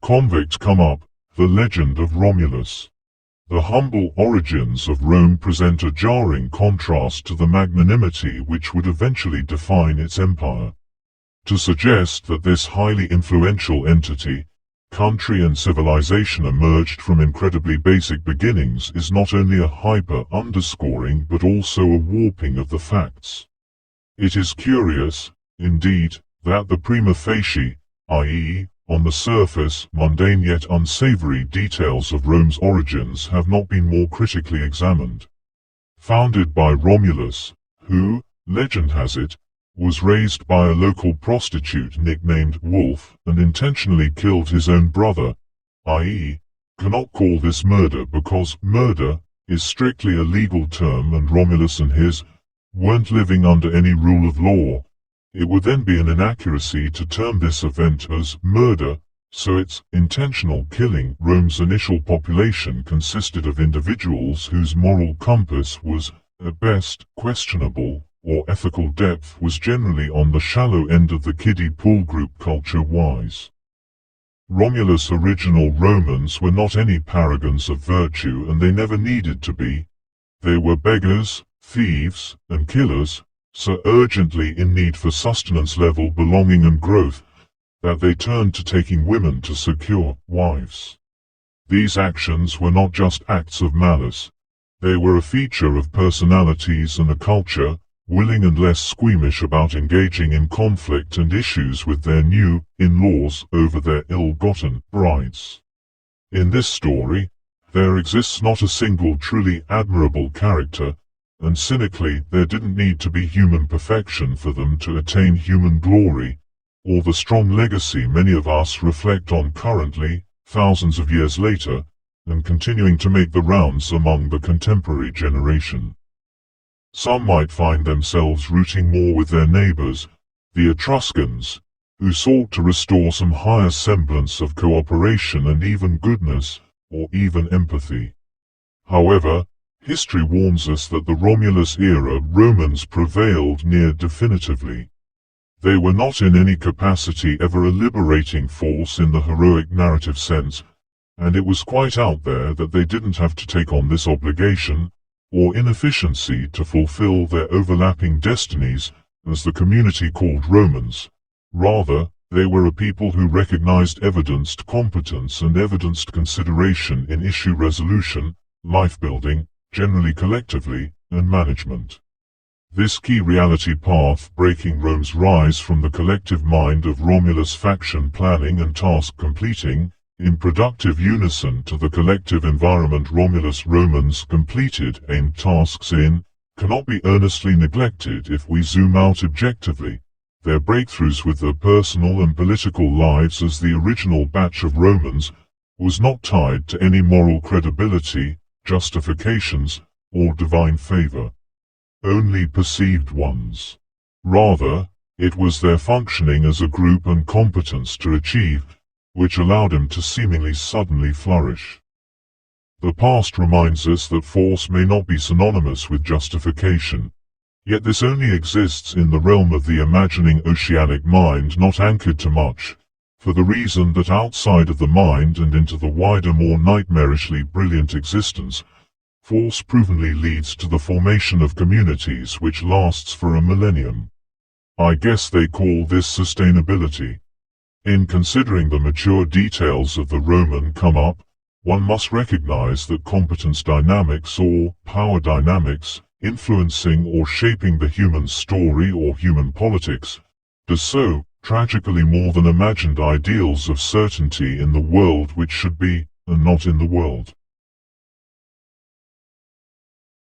Convict come up, the legend of Romulus. The humble origins of Rome present a jarring contrast to the magnanimity which would eventually define its empire. To suggest that this highly influential entity, country and civilization emerged from incredibly basic beginnings is not only a hyper-underscoring but also a warping of the facts. It is curious, indeed, that the prima facie, i.e., on the surface, mundane yet unsavory details of Rome's origins have not been more critically examined. Founded by Romulus, who, legend has it, was raised by a local prostitute nicknamed Wolf and intentionally killed his own brother, i.e., cannot call this murder because murder is strictly a legal term and Romulus and his weren't living under any rule of law. It would then be an inaccuracy to term this event as murder, so it's intentional killing. Rome's initial population consisted of individuals whose moral compass was, at best, questionable, or ethical depth was generally on the shallow end of the kiddie pool group culture-wise. Romulus' original Romans were not any paragons of virtue and they never needed to be. They were beggars, thieves, and killers, so urgently in need for sustenance-level belonging and growth, that they turned to taking women to secure wives. These actions were not just acts of malice, they were a feature of personalities and a culture, willing and less squeamish about engaging in conflict and issues with their new in-laws over their ill-gotten brides. In this story, there exists not a single truly admirable character, and cynically, there didn't need to be human perfection for them to attain human glory, or the strong legacy many of us reflect on currently, thousands of years later, and continuing to make the rounds among the contemporary generation. Some might find themselves rooting more with their neighbors, the Etruscans, who sought to restore some higher semblance of cooperation and even goodness, or even empathy. However, history warns us that the Romulus-era Romans prevailed near definitively. They were not in any capacity ever a liberating force in the heroic narrative sense, and it was quite out there that they didn't have to take on this obligation, or inefficiency to fulfill their overlapping destinies as the community called Romans. Rather, they were a people who recognized evidenced competence and evidenced consideration in issue resolution, life-building, generally collectively, and management. This key reality path breaking Rome's rise from the collective mind of Romulus faction planning and task completing, in productive unison to the collective environment Romulus Romans completed aimed tasks in, cannot be earnestly neglected if we zoom out objectively. Their breakthroughs with their personal and political lives as the original batch of Romans was not tied to any moral credibility, justifications, or divine favor. Only perceived ones. Rather, it was their functioning as a group and competence to achieve, which allowed him to seemingly suddenly flourish. The past reminds us that force may not be synonymous with justification, yet this only exists in the realm of the imagining oceanic mind not anchored to much, for the reason that outside of the mind and into the wider more nightmarishly brilliant existence, force provenly leads to the formation of communities which lasts for a millennium. I guess they call this sustainability. In considering the mature details of the Roman come-up, one must recognize that competence dynamics or power dynamics, influencing or shaping the human story or human politics, does so, tragically more than imagined ideals of certainty in the world which should be, and not in the world.